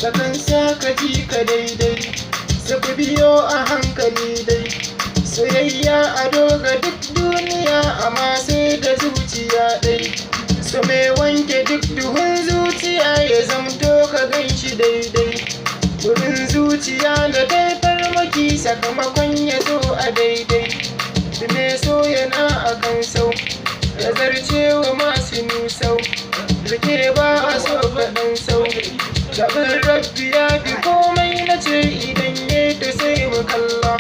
takan sa ka ji ka daidai, sai ku biyo a hankali dai. Soyayya ado ga duk duniya amma sai da zuciya dai. So mai wanke duk duhun zuciya ya zamto ka ganshi daidai. Wurin zuciya da kai farmaki sakamakon ya zo a daidai. Me so yana a kan sau, ya zarce wa masu nusau. Rike ba a so faɗin sau, zaɓin rabbi ya fi komai na ce idan ya ta sai mu kalla.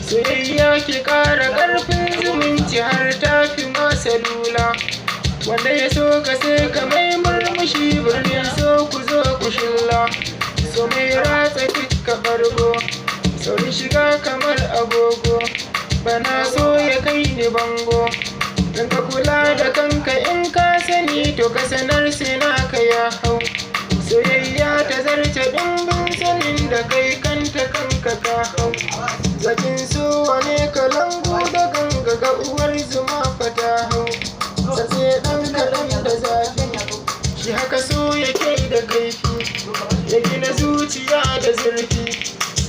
Soyayya ke ƙara ƙarfin zumunci har ta fi masa lula. Wanda ya so ka sai ka mai murmushi, birnin so ku zo ku shilla. So mai ratsa duka ɓargo, saurin shiga kamar agogo. Bana so ya kai ni bango, don ka kula da kanka in ka sani to ka sanar sai naka ya hau. Soyayya ta zarce ɗumbin sanin da kai kanta kanka ka hau. Zakin so wane kalangu da ganga ga uwar zuma fata hau. Satse ɗan kaɗan da zafi, shi haka so yake da kaifi, ya gina zuciya da zurfi.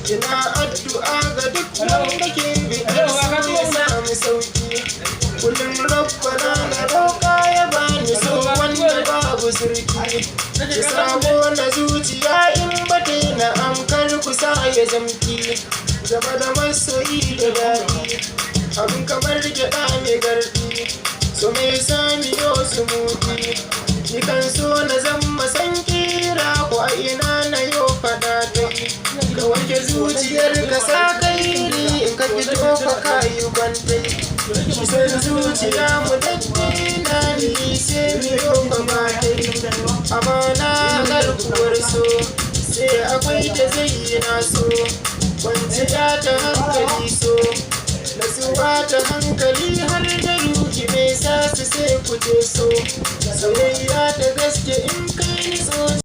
Ina addu'a ga duk wanda ke biɗar su ya sami sauki. Kullum rabbana na roƙa ya bani so wanda babu zurfi. Ki sabo na zuciya in bata na amkar kusa ya zamki. Gaba da masoyi da daɗi, abin kamar gyaɗa mai garɗi. So mai sani yau su muti, ni kan so na zama san kira ko a ina na yau faɗa dai. Ka wanke zuciyar ka sa kairi in ka fito ka kayi kwantai. Shi san zuciya mu daddai na ni sai mu yau kama dai. Amana garkuwar so, sai akwai ta zai yi na so. Kwanciya ta hankali so, nasuwa ta hankali har da ruhi mai sa su sai ku je so. Soyayya ta gaske in kai